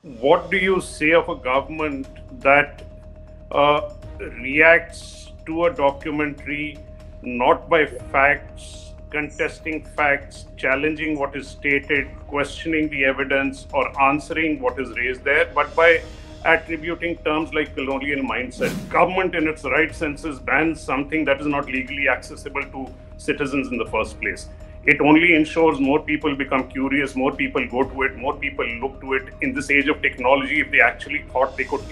What do you say of a government that reacts to a documentary not by facts, contesting facts, challenging what is stated, questioning the evidence, or answering what is raised there, but by attributing terms like colonial mindset? Government, in its right senses, bans something that is not legally accessible to citizens in the first place. It only ensures more people become curious, more people go to it, more people look to it. In this age of technology, if they actually thought they could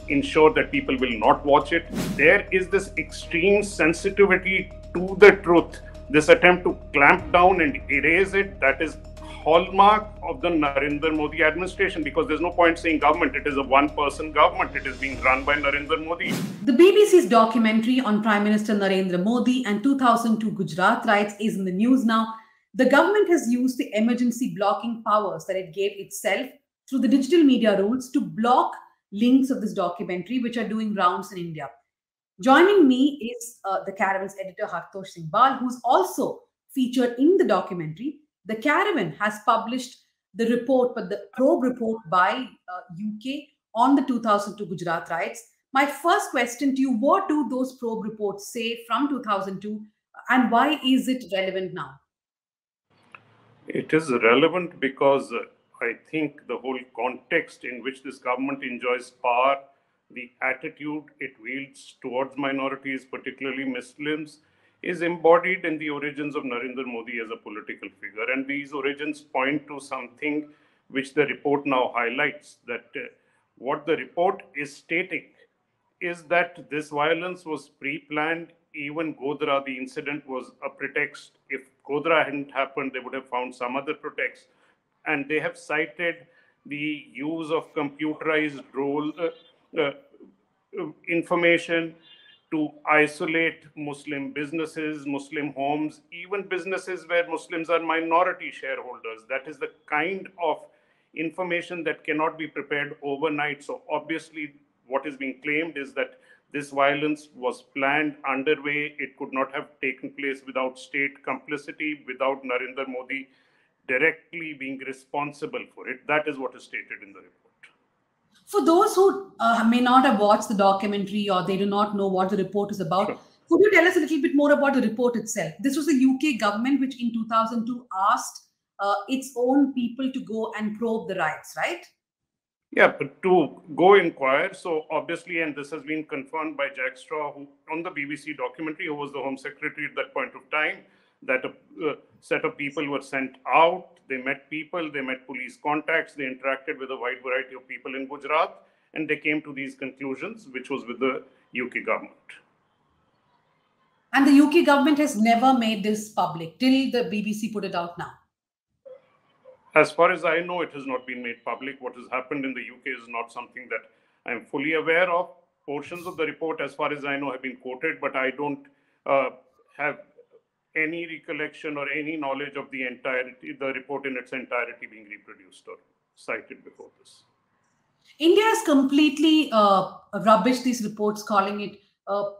ensure that people will not watch it, there is this extreme sensitivity to the truth, this attempt to clamp down and erase it, that is hallmark of the Narendra Modi administration, because there's no point saying government. It is a one person government. It is being run by Narendra Modi. The BBC's documentary on Prime Minister Narendra Modi and 2002 Gujarat riots is in the news now. The government has used the emergency blocking powers that it gave itself through the digital media rules to block links of this documentary, which are doing rounds in India. Joining me is the Caravan's editor, Hartosh Singh, who's also featured in the documentary. The Caravan has published the report, but the probe report by UK on the 2002 Gujarat riots. My first question to you, what do those probe reports say from 2002 and why is it relevant now? It is relevant because I think the whole context in which this government enjoys power, the attitude it wields towards minorities, particularly Muslims, is embodied in the origins of Narendra Modi as a political figure. And these origins point to something which the report now highlights, that what the report is stating is that this violence was pre-planned. Even Godhra, the incident was a pretext. If Godhra hadn't happened, they would have found some other pretext. And they have cited the use of computerized information to isolate Muslim businesses, Muslim homes, even businesses where Muslims are minority shareholders. That is the kind of information that cannot be prepared overnight. So obviously, what is being claimed is that this violence was planned, underway. It could not have taken place without state complicity, without Narendra Modi directly being responsible for it. That is what is stated in the report. For those who may not have watched the documentary or they do not know what the report is about, Sure. could you tell us a little bit more about the report itself? This was the UK government which in 2002 asked its own people to go and probe the riots, right? Yeah, but to go inquire. So obviously, and this has been confirmed by Jack Straw, who on the BBC documentary, who was the Home Secretary at that point of time, that a set of people were sent out. They met people, they met police contacts, they interacted with a wide variety of people in Gujarat, and they came to these conclusions, which was with the UK government. And the UK government has never made this public till the BBC put it out now. As far as I know, it has not been made public. What has happened in the UK is not something that I'm fully aware of. Portions of the report, as far as I know, have been quoted, but I don't have any recollection or any knowledge of the entirety, the report in its entirety being reproduced or cited before this. India has completely rubbished these reports, calling it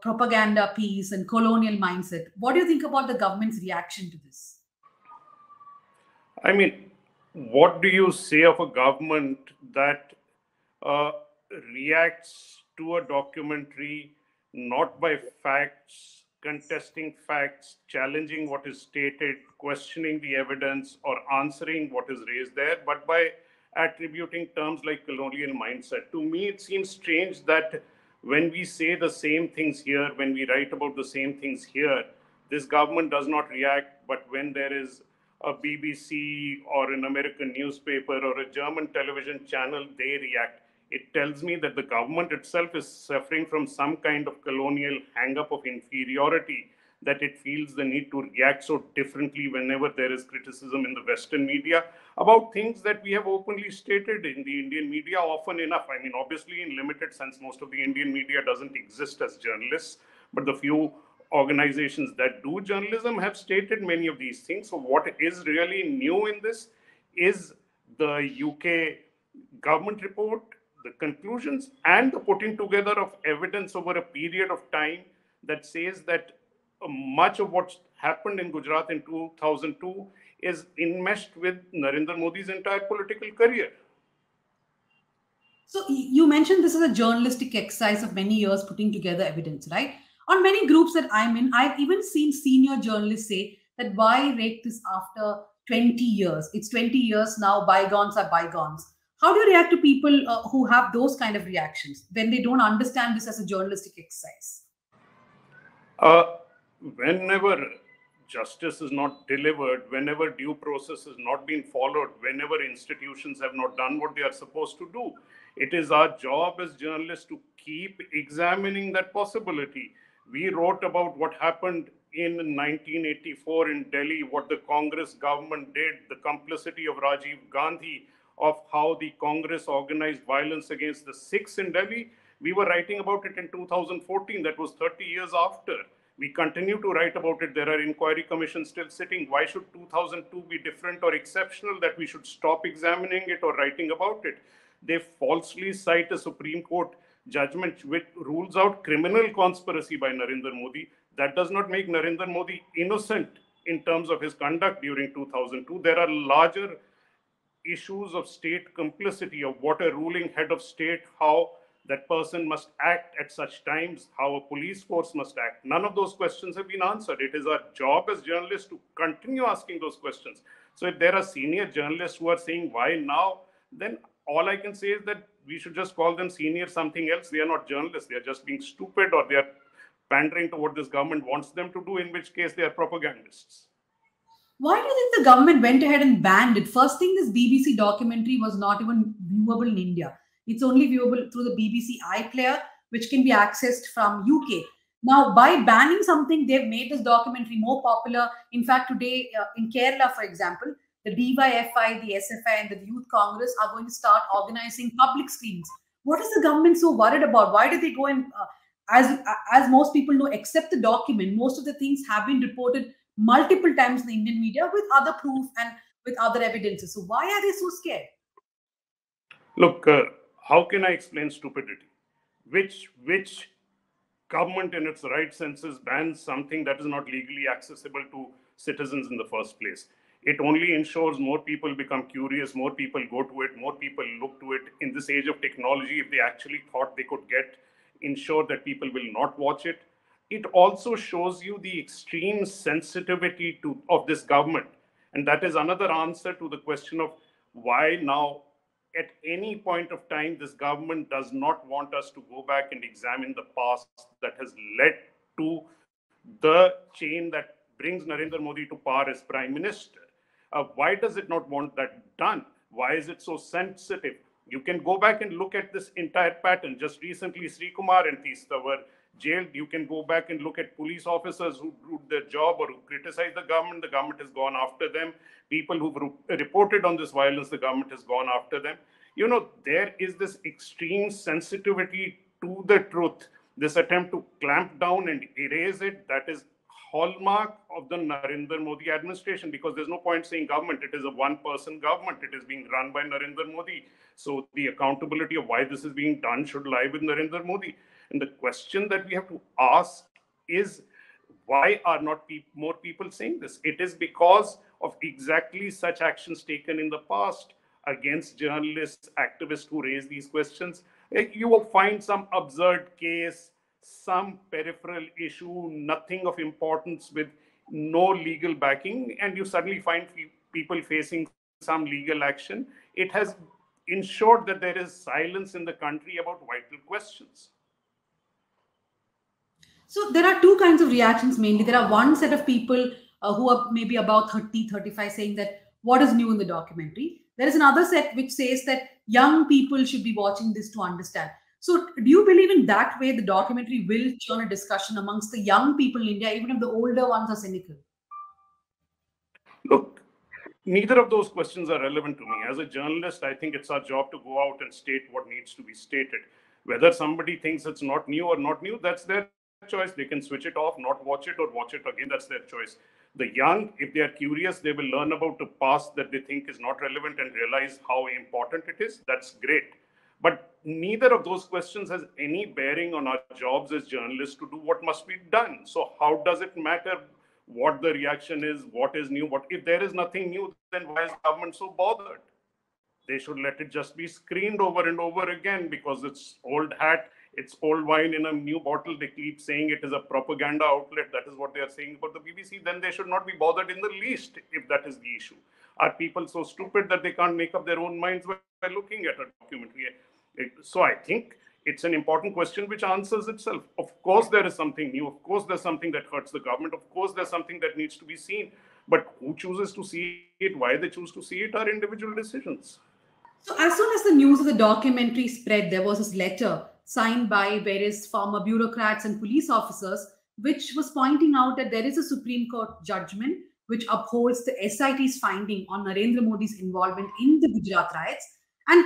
propaganda piece and colonial mindset. What do you think about the government's reaction to this? I mean, what do you say of a government that uh, reacts to a documentary not by facts, contesting facts, challenging what is stated, questioning the evidence, or answering what is raised there, but by attributing terms like colonial mindset? To me, it seems strange that when we say the same things here, when we write about the same things here, this government does not react, but when there is a BBC or an American newspaper or a German television channel, they react. It tells me that the government itself is suffering from some kind of colonial hang up of inferiority, that it feels the need to react so differently whenever there is criticism in the Western media about things that we have openly stated in the Indian media often enough. I mean, obviously, in limited sense, most of the Indian media doesn't exist as journalists, but the few organizations that do journalism have stated many of these things. So, what is really new in this is the UK government report, the conclusions, and the putting together of evidence over a period of time that says that much of what happened in Gujarat in 2002 is enmeshed with Narendra Modi's entire political career. So you mentioned this is a journalistic exercise of many years putting together evidence, right? On many groups that I'm in, I've even seen senior journalists say that why rake this after 20 years? It's 20 years now, bygones are bygones. How do you react to people who have those kind of reactions when they don't understand this as a journalistic exercise? Uh, Whenever justice is not delivered, whenever due process is not being followed, whenever institutions have not done what they are supposed to do, it is our job as journalists to keep examining that possibility. We wrote about what happened in 1984 in Delhi, what the Congress government did, the complicity of Rajiv Gandhi, of how the Congress organized violence against the Sikhs in Delhi. We were writing about it in 2014. That was 30 years after. We continue to write about it. There are inquiry commissions still sitting. Why should 2002 be different or exceptional that we should stop examining it or writing about it? They falsely cite a Supreme Court judgment which rules out criminal conspiracy by Narendra Modi. That does not make Narendra Modi innocent in terms of his conduct during 2002. There are larger issues of state complicity, of what a ruling head of state, how that person must act at such times, how a police force must act. None of those questions have been answered. It is our job as journalists to continue asking those questions. So if there are senior journalists who are saying why now, then all I can say is that we should just call them senior something else. They are not journalists. They are just being stupid, or they are pandering to what this government wants them to do, in which case they are propagandists. Why do you think the government went ahead and banned it? First thing, this BBC documentary was not even viewable in India. It's only viewable through the BBC iPlayer, which can be accessed from UK. Now, by banning something, they've made this documentary more popular. In fact, today in Kerala, for example, the DYFI, the SFI, and the Youth Congress are going to start organizing public screenings. What is the government so worried about? Why did they go and, as most people know, accept the document? Most of the things have been reported multiple times in the Indian media with other proof and with other evidences. So why are they so scared? Look, how can I explain stupidity? Which government in its right senses bans something that is not legally accessible to citizens in the first place? It only ensures more people become curious, more people go to it, more people look to it. In this age of technology, if they actually thought they could ensure that people will not watch it, it also shows you the extreme sensitivity of this government. And that is another answer to the question of why now, at any point of time, this government does not want us to go back and examine the past that has led to the chain that brings Narendra Modi to power as Prime Minister. Why does it not want that done? Why is it so sensitive? You can go back and look at this entire pattern. Just recently, Sri Kumar and Teesta were jailed. You can go back and look at police officers who do their job or who criticize the government. The government has gone after them. People who've reported on this violence, the government has gone after them. There is this extreme sensitivity to the truth, this attempt to clamp down and erase it. That is hallmark of the Narendra Modi administration, because there's no point saying government. It is a one-person government. It is being run by Narendra Modi. So the accountability of why this is being done should lie with Narendra Modi. And the question that we have to ask is, why are not more people saying this? It is because of exactly such actions taken in the past against journalists, activists who raise these questions. You will find some absurd case, some peripheral issue, nothing of importance with no legal backing, and you suddenly find people facing some legal action. It has ensured that there is silence in the country about vital questions. So there are two kinds of reactions mainly. There are one set of people who are maybe about 30, 35, saying that what is new in the documentary. There is another set which says that young people should be watching this to understand. So do you believe in that way the documentary will churn a discussion amongst the young people in India, even if the older ones are cynical? Look, neither of those questions are relevant to me. As a journalist, I think it's our job to go out and state what needs to be stated. Whether somebody thinks it's not new or not new, that's their choice. They can switch it off, not watch it, or watch it again. That's their choice. The young, if they are curious, they will learn about the past that they think is not relevant and realize how important it is. That's great. But neither of those questions has any bearing on our jobs as journalists to do what must be done. So how does it matter what the reaction is, what is new? What if there is nothing new, then why is government so bothered? they should let it just be screened over and over again, because it's old hat, it's old wine in a new bottle. They keep saying it is a propaganda outlet. That is what they are saying about the BBC. Then they should not be bothered in the least if that is the issue. Are people so stupid that they can't make up their own minds by looking at a documentary? So I think it's an important question which answers itself. Of course, there is something new. Of course, there's something that hurts the government. Of course, there's something that needs to be seen. But who chooses to see it, why they choose to see it, are individual decisions. So, as soon as the news of the documentary spread, there was this letter signed by various former bureaucrats and police officers, which was pointing out that there is a Supreme Court judgment which upholds the SIT's finding on Narendra Modi's involvement in the Gujarat riots. And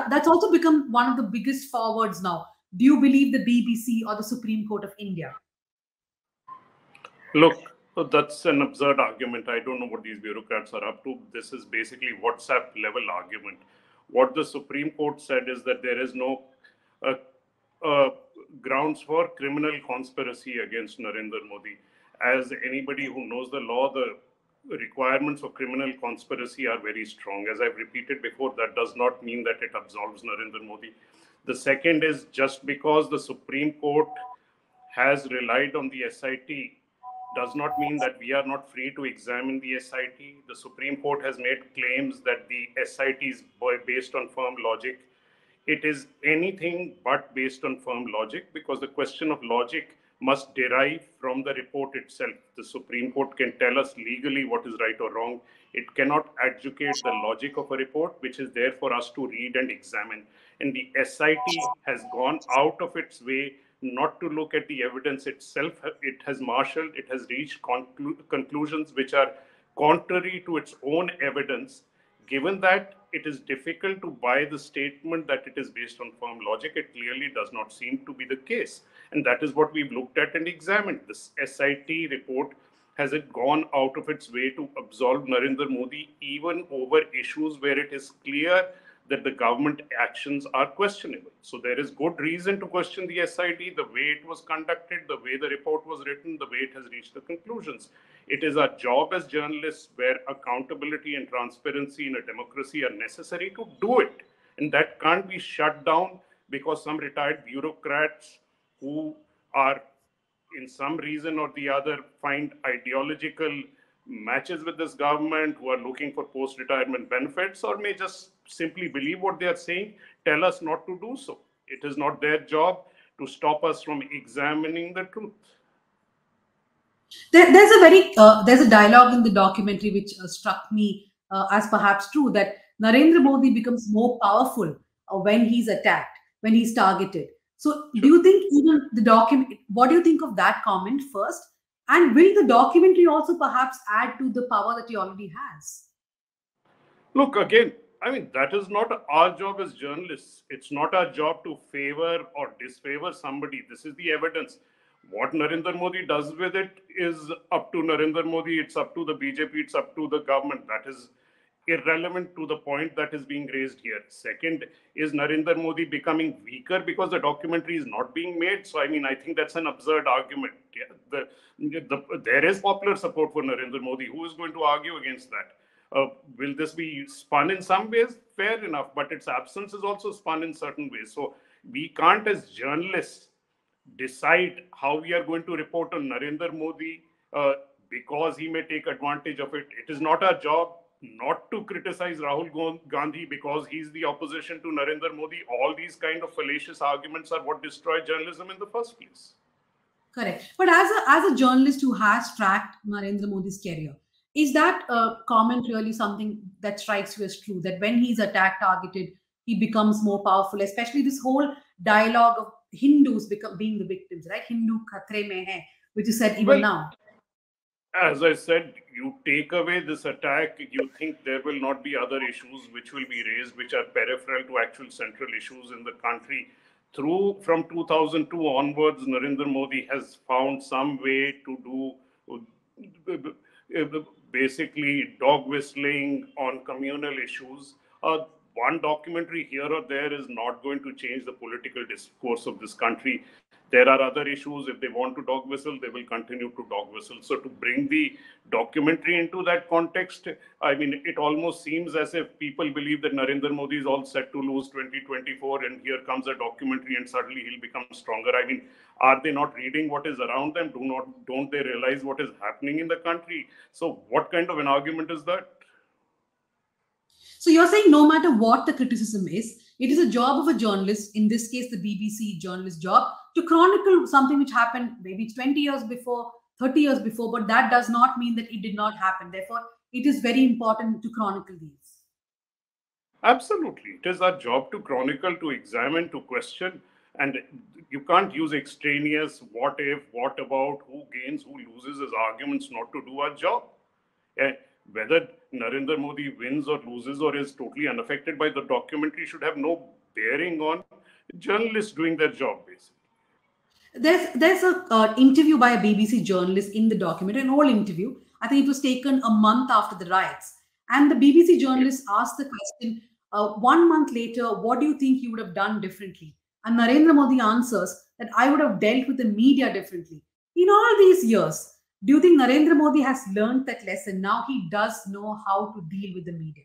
that's also become one of the biggest forwards now. Do you believe the BBC or the Supreme Court of India? Look, that's an absurd argument. I don't know what these bureaucrats are up to. This is basically WhatsApp level argument. What the Supreme Court said is that there is no uh, uh, grounds for criminal conspiracy against Narendra Modi. As anybody who knows the law, the requirements for criminal conspiracy are very strong. As I've repeated before, that does not mean that it absolves Narendra Modi. The second is, just because the Supreme Court has relied on the SIT does not mean that we are not free to examine the SIT. The Supreme Court has made claims that the SIT is based on firm logic. It is anything but based on firm logic, because the question of logic must derive from the report itself. The Supreme Court can tell us legally what is right or wrong. It cannot adjudicate the logic of a report, which is there for us to read and examine. And the SIT has gone out of its way not to look at the evidence itself. It has marshaled, it has reached conclusions which are contrary to its own evidence. Given that it is difficult to buy the statement that it is based on firm logic, it clearly does not seem to be the case. And that is what we've looked at and examined. This SIT report, has it gone out of its way to absolve Narendra Modi even over issues where it is clear that the government actions are questionable? So there is good reason to question the SIT, the way it was conducted, the way the report was written, the way it has reached the conclusions. It is our job as journalists, where accountability and transparency in a democracy are necessary, to do it. And that can't be shut down because some retired bureaucrats who are, in some reason or the other, find ideological matches with this government, who are looking for post-retirement benefits, or may just simply believe what they are saying, tell us not to do so. It is not their job to stop us from examining the truth. There's a dialogue in the documentary which struck me as perhaps true, that Narendra Modi becomes more powerful when he's attacked, when he's targeted. So, do Sure. you think even the document? What do you think of that comment first? And will the documentary also perhaps add to the power that he already has? Look, again, I mean, that is not our job as journalists. It's not our job to favor or disfavor somebody. This is the evidence. What Narendra Modi does with it is up to Narendra Modi, it's up to the BJP, it's up to the government. That is irrelevant to the point that is being raised here. Second, is Narendra Modi becoming weaker because the documentary is not being made? So, I mean, I think that's an absurd argument. Yeah, there is popular support for Narendra Modi. Who is going to argue against that? Will this be spun in some ways? Fair enough, but its absence is also spun in certain ways. So we can't, as journalists, decide how we are going to report on Narendra Modi because he may take advantage of it. It is not our job not to criticize Rahul Gandhi because he's the opposition to Narendra Modi. All these kind of fallacious arguments are what destroy journalism in the first place. Correct. But as a journalist who has tracked Narendra Modi's career, is that comment really something that strikes you as true? That when he's attacked, targeted, he becomes more powerful. Especially this whole dialogue of Hindus being the victims, right? Hindu khatre mein hai, which is said even Well, now. as I said, you take away this attack, you think there will not be other issues which will be raised, which are peripheral to actual central issues in the country. From 2002 onwards, Narendra Modi has found some way to do basically dog whistling on communal issues. one documentary here or there is not going to change the political discourse of this country. There are other issues. If they want to dog whistle, they will continue to dog whistle. So to bring the documentary into that context, I mean, it almost seems as if people believe that Narendra Modi is all set to lose 2024, and here comes a documentary, and suddenly he'll become stronger. I mean, are they not reading what is around them? Don't they realize what is happening in the country? So what kind of an argument is that? So you're saying no matter what the criticism is, it is a job of a journalist, in this case, the BBC journalist job, to chronicle something which happened maybe 20 years before, 30 years before, but that does not mean that it did not happen. Therefore, it is very important to chronicle these. Absolutely. It is our job to chronicle, to examine, to question. And you can't use extraneous what if, what about, who gains, who loses as arguments not to do our job. And whether Narendra Modi wins or loses or is totally unaffected by the documentary should have no bearing on journalists doing their job, basically. There's a interview by a BBC journalist in the documentary, an old interview. I think it was taken a month after the riots, and the BBC journalist asked the question, 1 month later, what do you think you would have done differently? And Narendra Modi answers that I would have dealt with the media differently. In all these years, do you think Narendra Modi has learned that lesson? Now he does know how to deal with the media.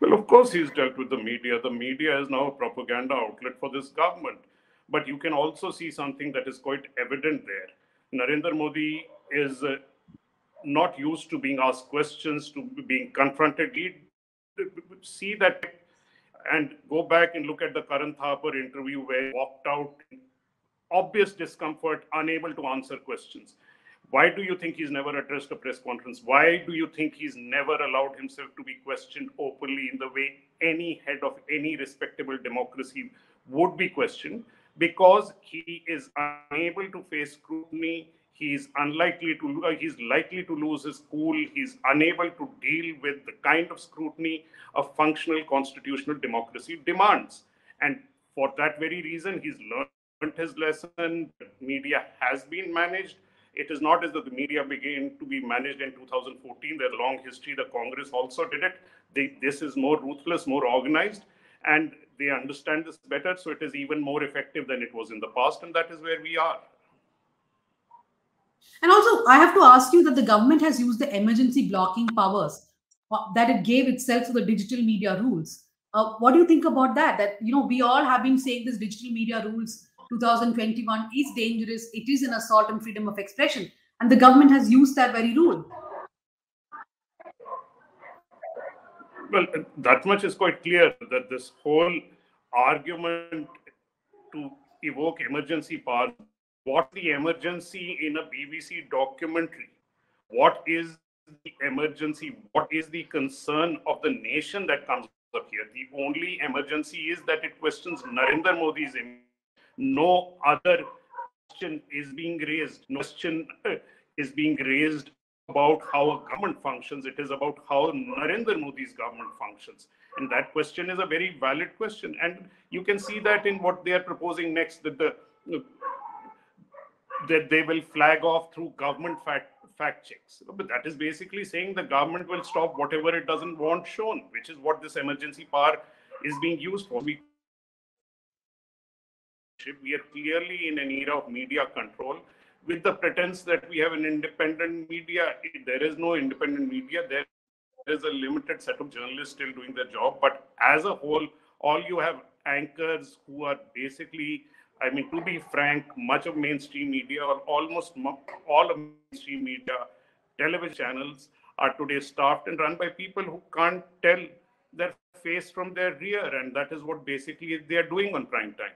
Well, of course, he's dealt with the media. The media is now a propaganda outlet for this government. But you can also see something that is quite evident there. Narendra Modi is not used to being asked questions, to being confronted. He see that and go back and look at the Karan Thapar interview where he walked out in obvious discomfort, unable to answer questions. Why do you think he's never addressed a press conference? Why do you think he's never allowed himself to be questioned openly in the way any head of any respectable democracy would be questioned? Because he is unable to face scrutiny. He's likely to lose his cool. He's unable to deal with the kind of scrutiny a functional constitutional democracy demands. And for that very reason, he's learned his lesson. Media has been managed. It is not as though the media began to be managed in 2014. There's a long history. The Congress also did it. This is more ruthless, more organized, and they understand this better. So it is even more effective than it was in the past, and that is where we are. And also, I have to ask you that the government has used the emergency blocking powers that it gave itself to the digital media rules. What do you think about that? That, we all have been saying this digital media rules 2021 is dangerous. It is an assault on freedom of expression, and the government has used that very rule. Well, that much is quite clear that this whole argument to evoke emergency powers, what the emergency in a BBC documentary? What is the emergency? What is the concern of the nation that comes up here? The only emergency is that it questions Narendra Modi's image. No other question is being raised. No question is being raised about how a government functions. It is about how Narendra Modi's government functions. And that question is a very valid question. And you can see that in what they are proposing next, that they will flag off through government fact checks. But that is basically saying the government will stop whatever it doesn't want shown, which is what this emergency power is being used for. We are clearly in an era of media control with the pretense that we have an independent media. There is no independent media. There is a limited set of journalists still doing their job. But as a whole, all you have anchors who are basically, I mean, to be frank, much of mainstream media, or almost all of mainstream media, television channels are today staffed and run by people who can't tell their face from their rear. And that is what basically they are doing on prime time.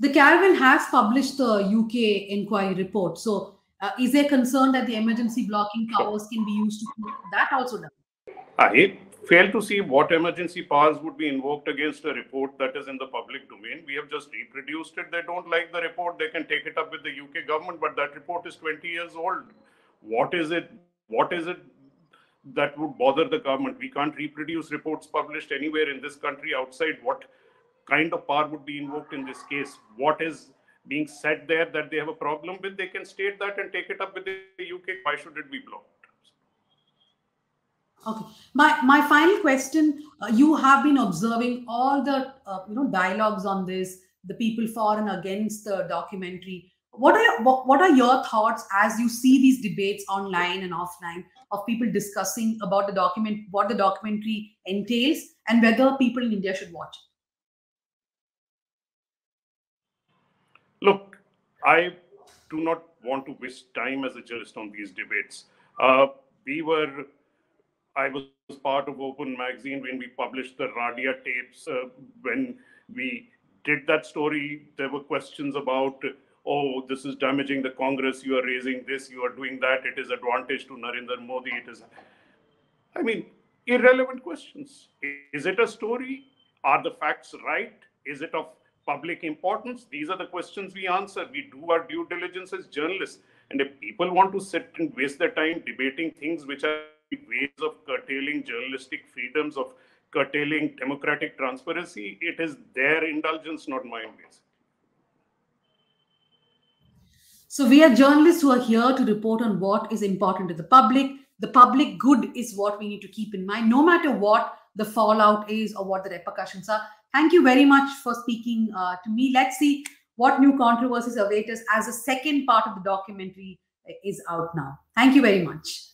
The Caravan has published the UK inquiry report. So, is there concern that the emergency blocking powers can be used to that also done? I fail to see what emergency powers would be invoked against a report that is in the public domain. We have just reproduced it. They don't like the report. They can take it up with the UK government, but that report is 20 years old. What is it? What is it that would bother the government? We can't reproduce reports published anywhere in this country outside. What kind of power would be invoked in this case? What is being said there that they have a problem with? They can state that and take it up with the UK. Why should it be blocked? Okay. My final question. You have been observing all the dialogues on this, the people for and against the documentary. What are your thoughts as you see these debates online and offline of people discussing about the document, what the documentary entails, and whether people in India should watch it? Look, I do not want to waste time as a journalist on these debates. Uh, we were I was part of Open Magazine when we published the Radia tapes. When we did that story, there were questions about, oh, this is damaging the Congress, you are raising this, you are doing that, it is advantage to Narendra Modi, it is. I mean, irrelevant questions. Is it a story? Are the facts right? Is it of public importance? These are the questions we answer. We do our due diligence as journalists. And if people want to sit and waste their time debating things which are actually ways of curtailing journalistic freedoms, of curtailing democratic transparency, it is their indulgence, not mine, basically. So we are journalists who are here to report on what is important to the public. The public good is what we need to keep in mind, no matter what the fallout is or what the repercussions are. Thank you very much for speaking to me. Let's see what new controversies await us as the second part of the documentary is out now. Thank you very much.